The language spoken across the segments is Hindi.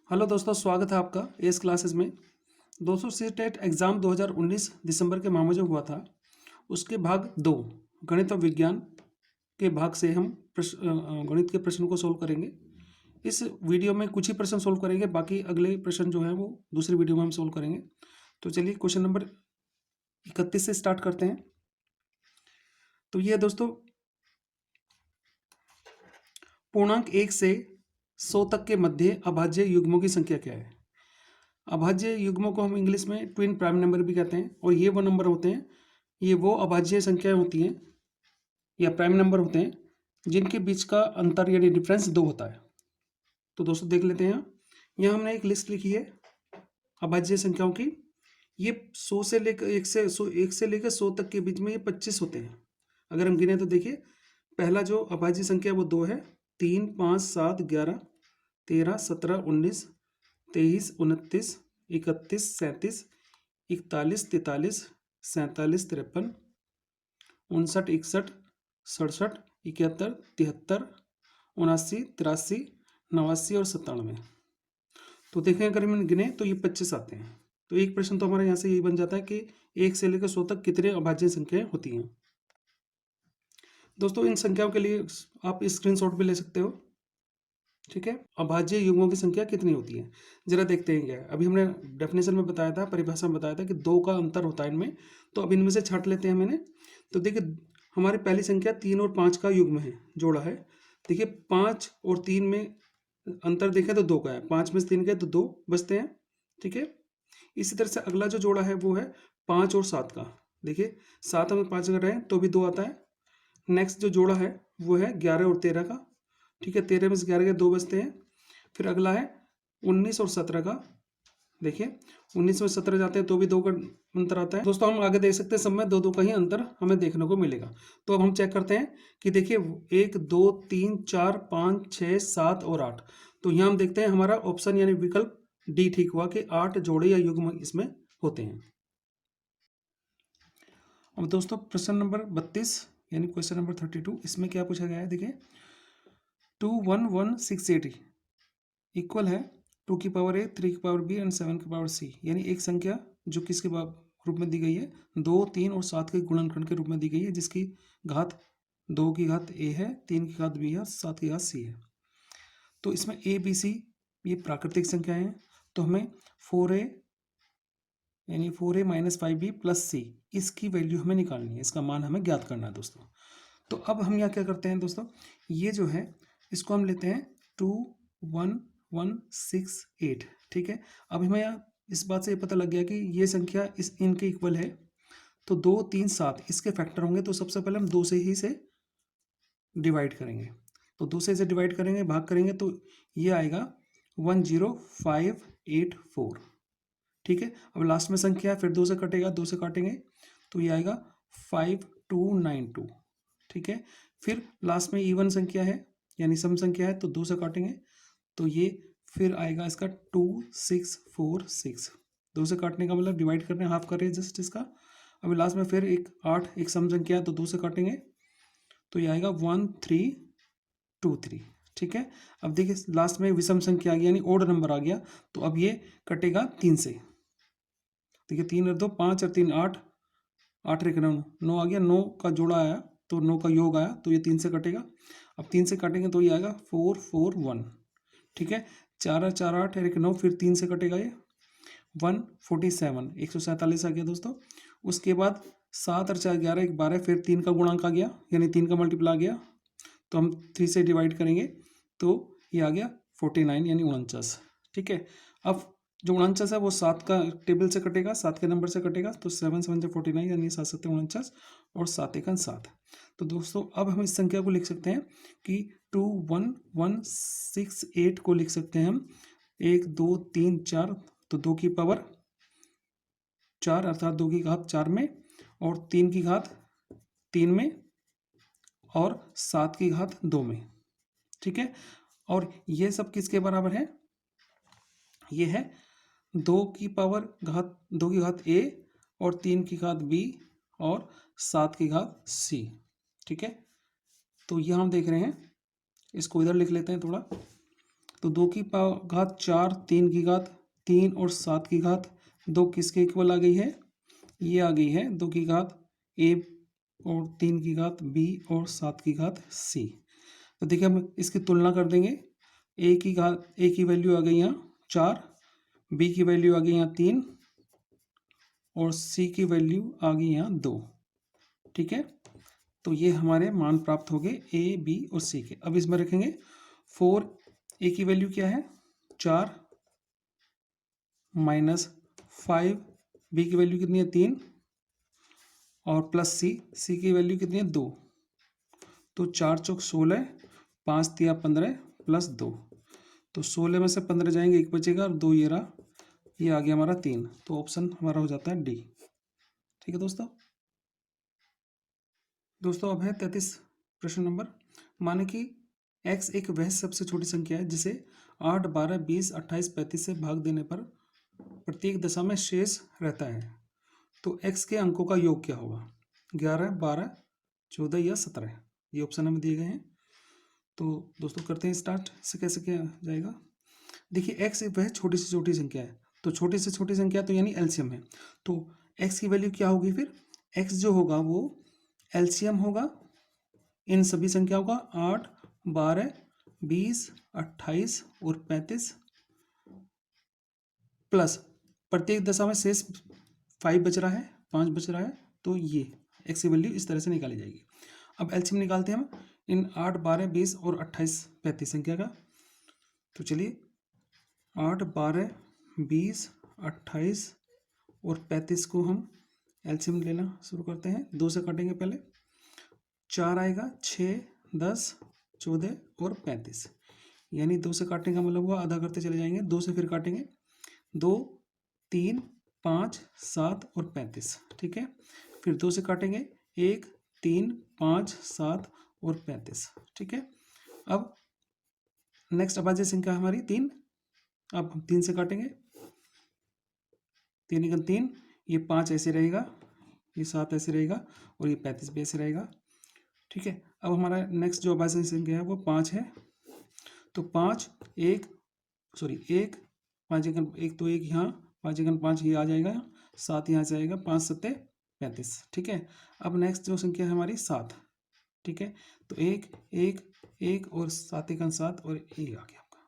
हेलो दोस्तों, स्वागत है आपका एस क्लासेस में। दोस्तों, सीटेट एग्ज़ाम 2019 दिसंबर के माह में जो हुआ था, उसके भाग 2 गणित और विज्ञान के भाग से हम गणित के प्रश्न को सोल्व करेंगे। इस वीडियो में कुछ ही प्रश्न सोल्व करेंगे, बाकी अगले प्रश्न जो हैं वो दूसरी वीडियो में हम सोल्व करेंगे। तो चलिए क्वेश्चन नंबर 31 से स्टार्ट करते हैं। तो ये है दोस्तों, पूर्णांक 1 से 100 तक के मध्य अभाज्य युग्मों की संख्या क्या है। अभाज्य युग्मों को हम इंग्लिश में ट्विन प्राइम नंबर भी कहते हैं, और ये वो नंबर होते हैं, ये वो अभाज्य संख्याएं होती हैं या प्राइम नंबर होते हैं जिनके बीच का अंतर यानी डिफरेंस 2 होता है। तो दोस्तों देख लेते हैं, यहाँ हमने एक लिस्ट लिखी है अभाज्य संख्याओं की। ये 100 से लेकर 1 से लेकर 100 तक के बीच में ये 25 होते हैं। अगर हम गिने तो देखिए, पहला जो अभाज्य संख्या है वो 2 है, 3, 5, 7, 11, 13, 17, 19, 23, 29, 31, 37, 41, 43, 47, 53, 59, 61, 67, 71, 73, 79, 83, 89 और 97। तो देखें, अगर हम गिने तो ये 25 आते हैं। तो एक प्रश्न तो हमारा यहाँ से यही बन जाता है कि 1 से लेकर 100 तक कितने अभाज्य संख्याएं होती हैं। दोस्तों, इन संख्याओं के लिए आप स्क्रीनशॉट भी ले सकते हो। ठीक है, अभाज्य युग्मों की संख्या कितनी होती है, जरा देखते हैं। क्या अभी हमने डेफिनेशन में बताया था, परिभाषा में बताया था कि 2 का अंतर होता है इनमें। तो अब इनमें से छांट लेते हैं मैंने। तो देखिए, हमारी पहली संख्या 3 और 5 का युग्म है, जोड़ा है। देखिए, 5 और 3 में अंतर देखें तो 2 का है, 5 में से 3 गए तो 2 बचते हैं। ठीक है, इसी तरह से अगला जो जोड़ा है वो है 5 और 7 का। देखिए, 7 में 5 अगर रहें तो भी 2 आता है। नेक्स्ट जो जोड़ा है वो है 11 और 13 का। ठीक है, 13 में से 11 के 2 बचते हैं। फिर अगला है 19 और 17 का। देखिए, 19 में 17 जाते हैं तो भी 2 का अंतर आता है। दोस्तों, हम आगे देख सकते हैं, सब में 2 का ही अंतर हमें देखने को मिलेगा। तो अब हम चेक करते हैं कि देखिए, 1, 2, 3, 4, 5, 6, 7 और 8। तो यहाँ हम देखते हैं हमारा ऑप्शन यानी विकल्प डी ठीक हुआ कि 8 जोड़े या युग्म इसमें होते हैं। अब दोस्तों, प्रश्न नंबर 32 यानी क्वेश्चन नंबर 32, इसमें क्या पूछा गया है। देखिए, 21168 इक्वल है 2 की पावर ए, 3 की पावर बी एंड 7 की पावर सी। यानी एक संख्या जो किसके रूप में दी गई है, 2, 3 और 7 के गुणनखंड के रूप में दी गई है, जिसकी घात 2 की घात ए है, 3 की घात बी है, 7 की घात सी है। तो इसमें ए बी सी ये प्राकृतिक संख्याएं हैं। तो हमें 4a यानी 4a माइनस 5b प्लस सी, इसकी वैल्यू हमें निकालनी है, इसका मान हमें ज्ञात करना है दोस्तों। तो अब हम यहाँ क्या करते हैं दोस्तों, ये जो है इसको हम लेते हैं 21168। ठीक है, अब हमें यहाँ इस बात से ये पता लग गया कि ये संख्या इस इनके इक्वल है। तो 2, 3, 7 इसके फैक्टर होंगे। तो सबसे पहले हम 2 से ही से डिवाइड करेंगे। तो 2 से इसे डिवाइड करेंगे, भाग करेंगे, तो ये आएगा 10584। ठीक है, अब लास्ट में संख्या है, फिर 2 से कटेगा, 2 से काटेंगे तो ये आएगा 5292। ठीक है, फिर लास्ट में इवन संख्या है यानी सम संख्या है, तो 2 से काटेंगे तो ये फिर आएगा इसका 2646। 2 से काटने का मतलब डिवाइड करने, हाफ कर रहे हैं जस्ट इसका। अभी लास्ट में फिर एक 8 एक सम संख्या है, तो 2 से काटेंगे तो ये आएगा 1323। ठीक है, अब देखिए लास्ट में विषम संख्या आ गई यानी ओड नंबर आ गया, तो अब ये कटेगा 3 से। देखिए, 3 और 2 5 और 3 8, 8 एक 9, 9 आ गया, 9 का जोड़ा आया तो 9 का योग आया, तो ये 3 से कटेगा। अब 3 से काटेंगे तो ये आएगा 441। ठीक है, 4 और 4 8 एक 9, फिर 3 से कटेगा ये 147, 147 आ गया दोस्तों। उसके बाद 7 और 4 11, एक 12, फिर 3 का गुणांक आ गया यानी 3 का मल्टीपल आ गया, तो हम 3 से डिवाइड करेंगे तो ये आ गया 49 यानी 49। ठीक है, अब जो 49 है वो 7 का टेबल से कटेगा, 7 के नंबर से कटेगा, तो 7 7 से 49 यानी 7 7 49 और 7 1 7। तो दोस्तों, अब हम इस संख्या को लिख सकते हैं कि 21168 को लिख सकते हैं हम 1 2 3 4, तो 2 की पावर 4 अर्थात 2 की घात 4 में, और 3 की घात 3 में, और 7 की घात 2 में। ठीक है, और ये सब किसके बराबर है, ये है 2 की घात ए और 3 की घात बी और 7 की घात सी। ठीक है, तो ये हम देख रहे हैं, इसको इधर लिख लेते हैं थोड़ा। तो 2 की घात 4, 3 की घात 3 और 7 की घात 2 किसके इक्वल आ गई है? ये आ गई है 2 की घात ए और 3 की घात बी और 7 की घात सी। तो देखिए हम इसकी तुलना कर देंगे। ए की वैल्यू आ गई यहाँ 4, बी की वैल्यू आ गई यहाँ 3 और सी की वैल्यू आ गई यहाँ 2। ठीक है, तो ये हमारे मान प्राप्त हो गए ए, बी और सी के। अब इसमें रखेंगे 4, ए की वैल्यू क्या है 4 माइनस 5, बी की वैल्यू कितनी है 3 और प्लस सी की वैल्यू कितनी है 2। तो 4 चौक 16, 5 तिया 15 प्लस 2। तो 16 में से 15 जाएंगे, 1 बचेगा और 2 ये रहा, ये आ गया हमारा 3। तो ऑप्शन हमारा हो जाता है डी। ठीक है दोस्तों। अब है 33 प्रश्न नंबर। माने कि x एक वह सबसे छोटी संख्या है जिसे 8, 12, 20, 28, 35 से भाग देने पर प्रत्येक दशा में शेष रहता है। तो x के अंकों का योग क्या होगा? 11, 12, 14 या 17। ये ऑप्शन हमें दिए गए हैं। तो दोस्तों करते हैं स्टार्ट। से कैसे किया जाएगा? देखिए x वह छोटी से छोटी संख्या है, तो छोटी से छोटी संख्या तो यानी एलसीएम है। तो x की वैल्यू क्या होगी फिर? x जो होगा वो एलसीएम होगा इन सभी संख्याओं का 8, 12, 20, 28 और 35 प्लस प्रत्येक दशा में शेष 5 बच रहा है, 5 बच रहा है। तो ये x की वैल्यू इस तरह से निकाली जाएगी। अब एलसीएम निकालते हैं हम इन 8, 12, 20 और 28, 35 संख्या का। तो चलिए 8, 12, 20, 28 और 35 को हम एलसीएम लेना शुरू करते हैं। 2 से काटेंगे पहले, 4 आएगा, 6, 10, 14 और 35। यानी 2 से काटने का मतलब हुआ आधा करते चले जाएंगे। 2 से फिर काटेंगे, 2, 3, 5, 7 और 35। ठीक है, फिर 2 से काटेंगे, 1, 3, 5, 7 और 35। ठीक है, अब नेक्स्ट अभाज्य संख्या हमारी 3। अब हम 3 से काटेंगे, 3 एकम 3, ये 5 ऐसे रहेगा, ये 7 ऐसे रहेगा और ये 35 भी ऐसे रहेगा। ठीक है, अब हमारा नेक्स्ट जो अभाज्य संख्या है वो 5 है। तो 5, 1 सॉरी 1, 5 एकम 1 तो 1 यहाँ, 5 एकम 5 ये आ जाएगा, 7 यहाँ से आएगा, 5 सत्ते 35। ठीक है, अब नेक्स्ट जो संख्या है हमारी 7। ठीक है, तो 1, 1, 1 और 7 एकम 7 और ये आ गया आपका।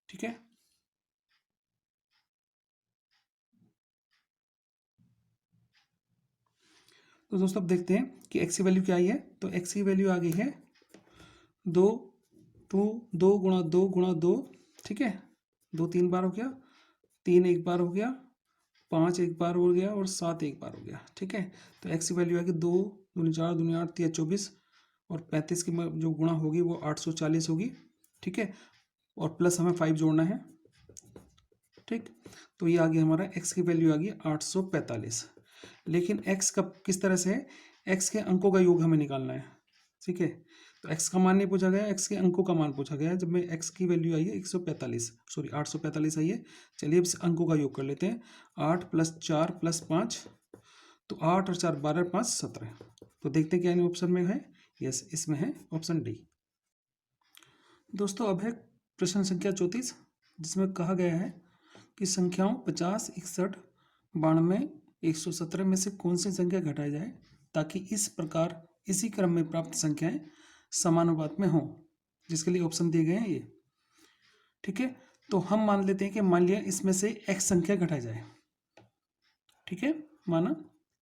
ठीक है, तो दोस्तों अब देखते हैं कि x की वैल्यू क्या आई है। तो x की वैल्यू आ गई है 2, 2 गुणा 2 गुणा 2। ठीक है, 2 3 बार हो गया, 3 एक बार हो गया, 5 एक बार हो गया और 7 एक बार हो गया। ठीक है, तो x की वैल्यू आएगी 2 दूनी 4 दूनी 8 3 24 और 35 की जो गुणा होगी वो 840 होगी। ठीक है, और प्लस हमें 5 जोड़ना है। ठीक, तो ये आ गया हमारा x की वैल्यू आ गई 845। लेकिन x का किस तरह से है? x के अंकों का योग हमें निकालना है। ठीक है, तो x का मान नहीं पूछा गया, x के अंकों का मान पूछा गया है। जब में x की वैल्यू आई है 845 आई है। चलिए अब इस अंकों का योग कर लेते हैं। 8 + 4 + 5, तो 8 और 4 12, 5 17। तो देखते हैं क्या ऑप्शन में है। यस, इसमें है ऑप्शन डी। दोस्तों अब है प्रश्न संख्या 34, जिसमें कहा गया है कि संख्याओं 50, 61, 92, 117 में से कौन सी संख्या घटाई जाए ताकि इस प्रकार इसी क्रम में प्राप्त संख्याएं समानुपात में हों, जिसके लिए ऑप्शन दिए गए हैं ये। ठीक है, तो हम मान लेते हैं कि मान लिया इसमें से x संख्या घटाई जाए। ठीक है, माना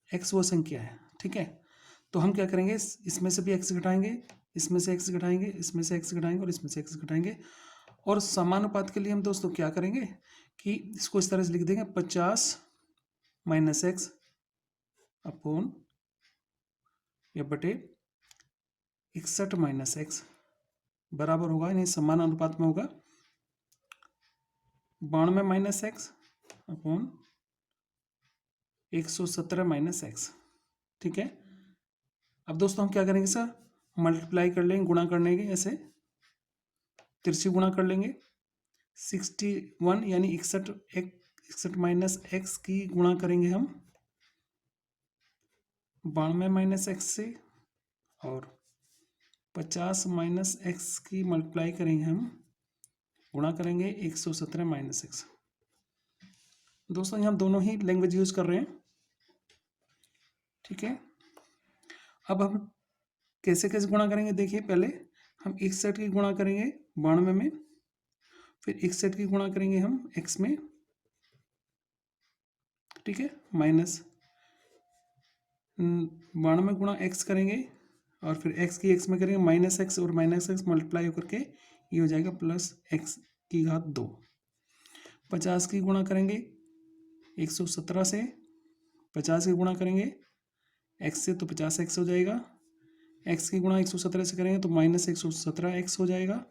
x वो संख्या है। ठीक है, तो हम क्या करेंगे, इसमें से भी x घटाएंगे, इसमें से x घटाएंगे, इसमें से x घटाएंगे और इसमें से x घटाएंगे। और समानुपात के लिए हम दोस्तों क्या करेंगे कि इसको इस तरह से लिख देंगे 50 - x अपॉन या बटे 61 - x बराबर होगा, यानी समान अनुपात में होगा 92 - x अपॉन 117 - x। ठीक है, अब दोस्तों हम क्या करेंगे सर, मल्टीप्लाई कर लेंगे, गुणा कर लेंगे, ऐसे तिरछी गुणा कर लेंगे। 61 यानी 61 - x की गुणा करेंगे हम 92 - x से, और 50 - x की मल्टीप्लाई करेंगे हम गुणा करेंगे 117 माइनस एक्स। दोस्तों यहाँ दोनों ही लैंग्वेज यूज कर रहे हैं, ठीक है। अब हम कैसे कैसे गुणा करेंगे, देखिए पहले हम 61 की गुणा करेंगे 92 में, फिर 61 की गुणा करेंगे हम x में, ठीक है, माइनस 92 गुणा x करेंगे और फिर x की x में करेंगे माइनस एक्स और माइनस एक्स मल्टीप्लाई होकर के ये हो जाएगा प्लस x की घात 2। 50 की गुणा करेंगे 117 से, 50 की गुणा करेंगे x से तो 50x हो जाएगा, x की गुणा 117 से करेंगे तो माइनस 117x हो जाएगा,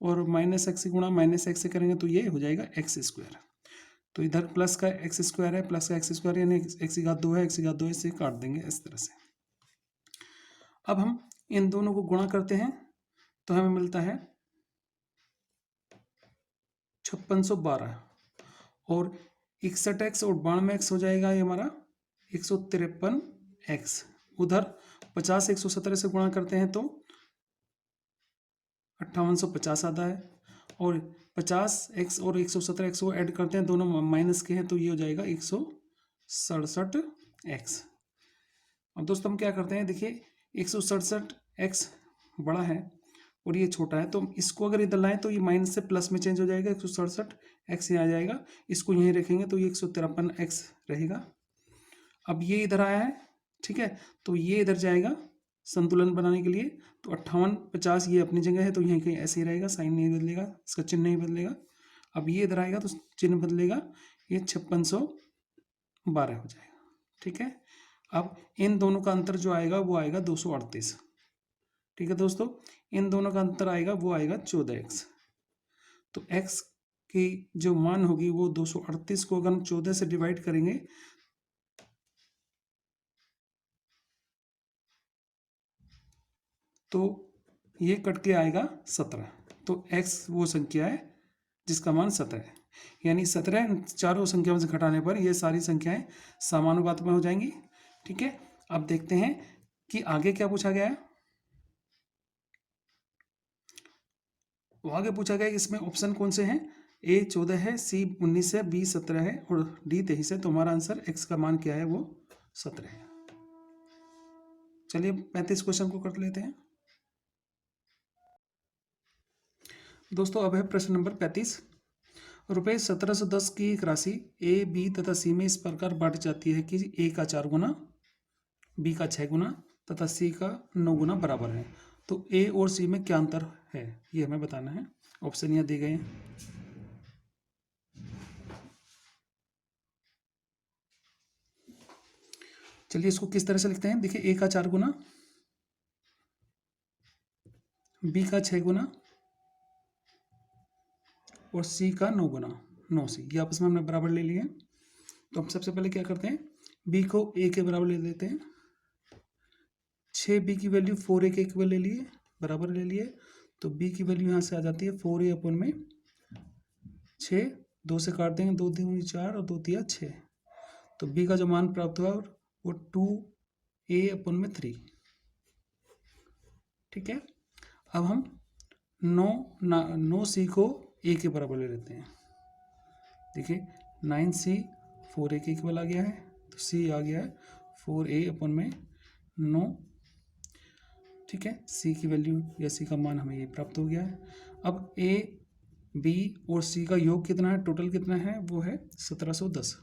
और माइनस एक्स की गुणा माइनस एक्स से करेंगे तो ये हो जाएगा एक्स स्क्वायर। तो इधर प्लस का एक्स स्क्वायर है, प्लस का एक्स स्क्वायर यानी एक्स की घात 2 है, एक्स की घात 2 इससे काट देंगे इस तरह से। अब हम इन दोनों को गुणा करते हैं तो हमें मिलता है 5612 और 61x और 92x हो जाएगा ये हमारा 153x। उधर 50 117 से गुणा करते हैं तो 5850 आता है, और 50x और 117x को ऐड करते हैं, दोनों माइनस के हैं तो ये हो जाएगा 167x। अब दोस्तों हम क्या करते हैं, देखिए 167x बड़ा है और ये छोटा है, तो इसको अगर इधर लाएं तो ये माइनस से प्लस में चेंज हो जाएगा, 167x यहाँ आ जाएगा, इसको यहीं रखेंगे तो ये 153x रहेगा। अब ये इधर आया है, ठीक है, तो ये इधर जाएगा संतुलन बनाने के लिए, तो 5850 ये अपनी जगह है तो यहीं कहीं ऐसे ही रहेगा, साइन नहीं बदलेगा, इसका चिन्ह नहीं बदलेगा। अब ये इधर आएगा तो चिन्ह बदलेगा, ये 5612 हो जाएगा, ठीक है। अब इन दोनों का अंतर जो आएगा वो आएगा 238, ठीक है दोस्तों, इन दोनों का अंतर आएगा वो आएगा 14x। तो x की जो मान होगी वो 238 को अगर हम 14 से डिवाइड करेंगे तो ये कट के आएगा 17। तो x वो संख्या है जिसका मान 17 है, यानी 17 चारों संख्याओं से घटाने पर ये सारी संख्याएं समानुपात में हो जाएंगी, ठीक है। अब देखते हैं कि आगे क्या पूछा गया है। तो आगे पूछा गया है इसमें ऑप्शन कौन से हैं, A 14 है, C 19 है, B 17 है और D 23 है। तो हमारा आंसर x का मान क्या है, वो 17 है। चलिए 35 क्वेश्चन को कर लेते हैं दोस्तों। अब है प्रश्न नंबर 35। रुपये 1710 की एक राशि A, B तथा C में इस प्रकार बांटी जाती है कि A का 4 गुना, B का 6 गुना तथा C का 9 गुना बराबर है। तो A और C में क्या अंतर है ये हमें बताना है। ऑप्शन यहाँ दिए गए हैं। चलिए इसको किस तरह से लिखते हैं, देखिए A का 4 गुना, B का 6 गुना और C का 9 गुना, 9C, ये आपस में हमने बराबर ले लिए। तो हम सबसे पहले क्या करते हैं, B को A के बराबर ले लेते हैं। 6B की वैल्यू 4A के इक्वल ले लिए, बराबर ले लिए, तो B की वैल्यू यहाँ से आ जाती है 4A अपन में 6, 2 से काट देंगे, 2 दूनी 4 और 2 तिया 6। तो B का जो मान प्राप्त हुआ वो 2A अपन में 3, ठीक है। अब हम 9C को A के बराबर ले लेते हैं। देखिए 9C 4A के इक्वल आ गया है, तो C आ गया है 4A अपन में 9, ठीक है। C की वैल्यू या C का मान हमें ये प्राप्त हो गया है। अब A, B और C का योग कितना है, टोटल कितना है, वो है 1710,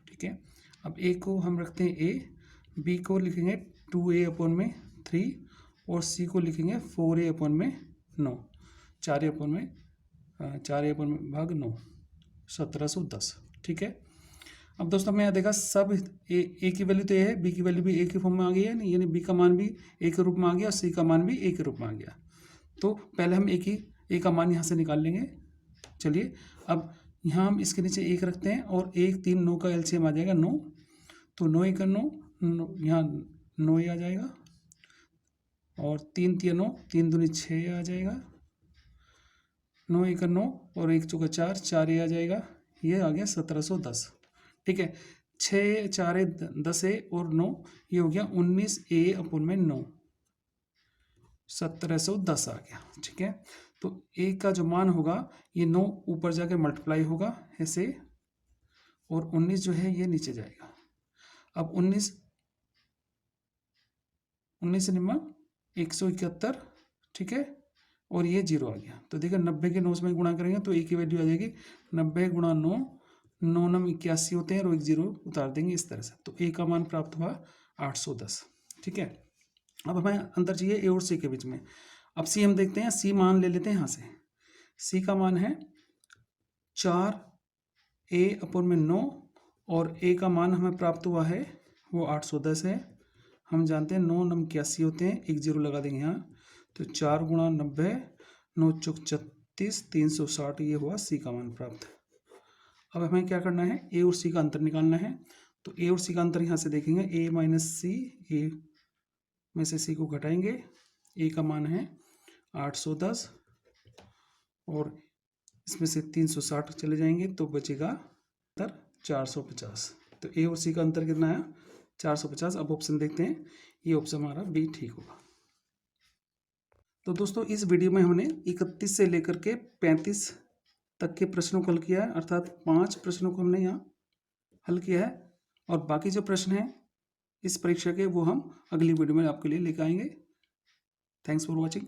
ठीक है। अब A को हम रखते हैं A, B को लिखेंगे 2A अपन में 3 और C को लिखेंगे 4A अपन में 9, 4A अपन में भाग 9, 1710, ठीक है। अब दोस्तों हमने यहाँ देखा सब ए की वैल्यू तो ए है, बी की वैल्यू भी ए के फॉर्म में आ गई है, यानी बी का मान भी ए के रूप में आ गया और सी का मान भी ए के रूप में आ गया। तो पहले हम ए का मान यहाँ से निकाल लेंगे। चलिए अब यहाँ हम इसके नीचे 1 रखते हैं और 1 3 9 का एलसीएम आ जाएगा 9, तो 9 1 9, यहाँ 9 आ जाएगा और 3 3 9, 3 दूनी 6 आ जाएगा, 9 1 9 और 1 चौका 4, 4 आ जाएगा, ये आ गया 1710, ठीक है। 6 4 10 और 9, ये हो गया 19A अपन में 9, 1710 आ गया। ठीक है, तो ए का जो मान होगा ये 9 ऊपर जाके मल्टीप्लाई होगा ऐसे, और 19 जो है ये नीचे जाएगा। अब 19 से निम्न 171, ठीक है, और ये 0 आ गया। तो देखिए 90 के 9 में गुणा करेंगे तो ए की वैल्यू आ जाएगी 90 गुणा 9, 9 9 81 होते हैं और एक 0 उतार देंगे इस तरह से। तो ए का मान प्राप्त हुआ 810। ठीक है, अब हमें अंतर चाहिए ए और सी के बीच में। अब सी हम देखते हैं, सी मान ले लेते हैं यहाँ से। सी का मान है 4a/9 और ए का मान हमें प्राप्त हुआ है वो 810 है। हम जानते हैं 9 9 81 होते हैं, एक 0 लगा देंगे यहाँ। तो 4 गुणा 90, 9 चौक 36, 360, ये हुआ सी का मान प्राप्त। अब हमें क्या करना है, ए और सी का अंतर निकालना है। तो ए और सी का अंतर यहाँ से देखेंगे, ए माइनस सी, ए में से सी को घटाएंगे। ए का मान है 810 और इसमें से 360 चले जाएंगे तो बचेगा अंतर 450। तो ए और सी का अंतर कितना है, 450। अब ऑप्शन देखते हैं, ये ऑप्शन हमारा बी ठीक होगा। तो दोस्तों इस वीडियो में हमने 31 से लेकर के 35 तक के प्रश्नों को हल किया है, अर्थात 5 प्रश्नों को हमने यहाँ हल किया है, और बाकी जो प्रश्न हैं इस परीक्षा के वो हम अगली वीडियो में आपके लिए लेकर आएंगे। Thanks for watching.